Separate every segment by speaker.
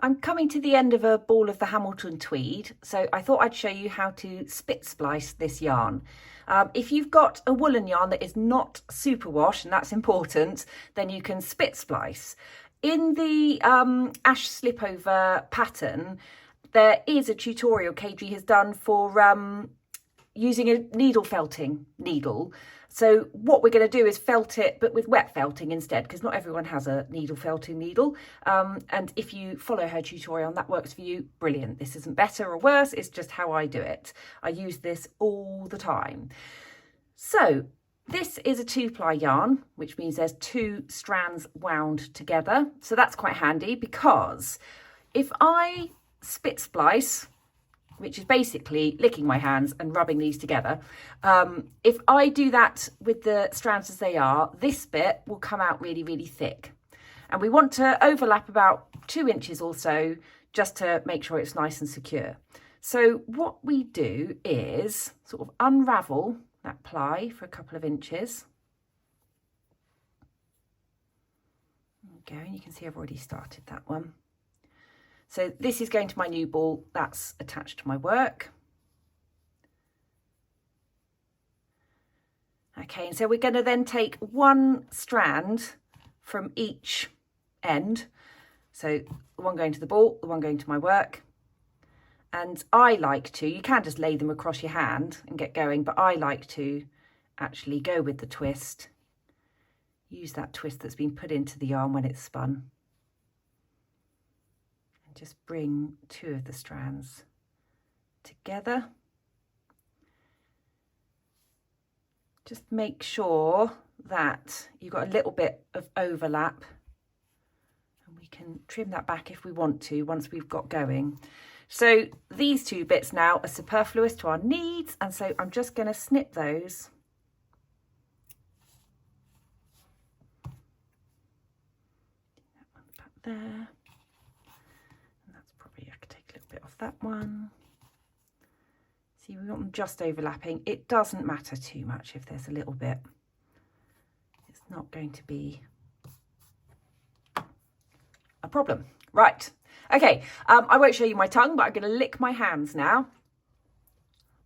Speaker 1: I'm coming to the end of a ball of the Hamelton Tweed, so I thought I'd show you how to spit splice this yarn. If you've got a woolen yarn that is not superwash, and that's important, then you can spit splice. In the Ash Slipover pattern, there is a tutorial KG has done for using a needle felting needle. So what we're going to do is felt it, but with wet felting instead, because not everyone has a needle felting needle. And if you follow her tutorial and that works for you, brilliant. This isn't better or worse, it's just how I do it. I use this all the time. So this is a 2-ply yarn, which means there's 2 strands wound together. So that's quite handy, because if I spit splice, which is basically licking my hands and rubbing these together. If I do that with the strands as they are, this bit will come out really, really thick. And we want to overlap about 2 inches or so, just to make sure it's nice and secure. So what we do is sort of unravel that ply for a couple of inches. There we go, and you can see I've already started that one. So this is going to my new ball that's attached to my work. Okay, and so we're going to then take 1 strand from each end. So the one going to the ball, the one going to my work. And I like to, you can just lay them across your hand and get going, but I like to actually go with the twist. Use that twist that's been put into the yarn when it's spun. Just bring 2 of the strands together. Just make sure that you've got a little bit of overlap, and we can trim that back if we want to once we've got going. So these 2 bits now are superfluous to our needs, and so I'm just going to snip those. That one back there. Off that one. See, we want them just overlapping. It doesn't matter too much if there's a little bit. It's not going to be a problem. Right, okay, I won't show you my tongue, but I'm going to lick my hands now.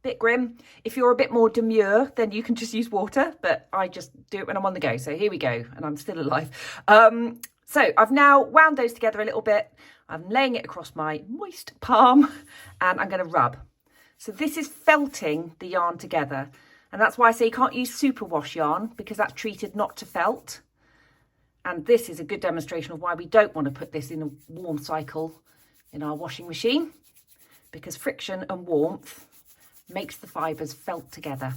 Speaker 1: Bit grim. If you're a bit more demure, then you can just use water, but I just do it when I'm on the go. So here we go, and I'm still alive. So I've now wound those together a little bit. I'm laying it across my moist palm, and I'm going to rub. So this is felting the yarn together. And that's why I say you can't use superwash yarn, because that's treated not to felt. And this is a good demonstration of why we don't want to put this in a warm cycle in our washing machine, because friction and warmth makes the fibres felt together.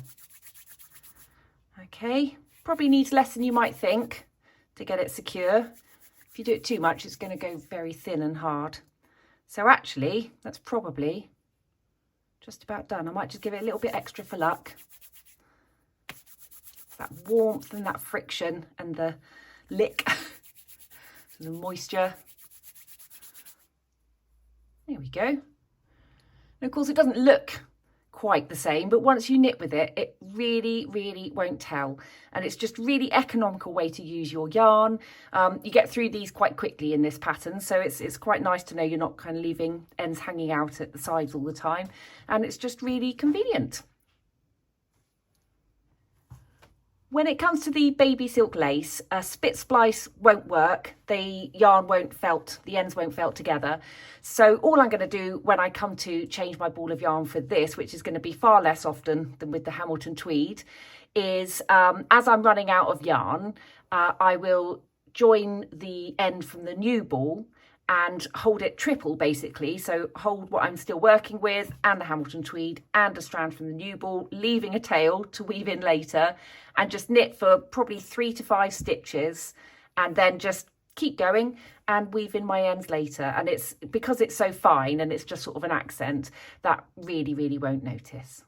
Speaker 1: Okay, probably needs less than you might think to get it secure. If you do it too much, it's going to go very thin and hard. So actually, that's probably just about done. I might just give it a little bit extra for luck. It's that warmth and that friction and the lick, the moisture. There we go. And of course, it doesn't look quite the same, but once you knit with it, it really, really won't tell. And it's just really economical way to use your yarn. You get through these quite quickly in this pattern, so it's quite nice to know you're not kind of leaving ends hanging out at the sides all the time, and it's just really convenient. When it comes to the baby silk lace, a spit splice won't work. The yarn won't felt, the ends won't felt together. So all I'm going to do when I come to change my ball of yarn for this, which is going to be far less often than with the Hamelton Tweed, is as I'm running out of yarn, I will join the end from the new ball and hold it triple basically. So hold what I'm still working with and the Hamelton Tweed and a strand from the new ball, leaving a tail to weave in later, and just knit for probably 3 to 5 stitches, and then just keep going and weave in my ends later. And it's because it's so fine and it's just sort of an accent that really, really won't notice.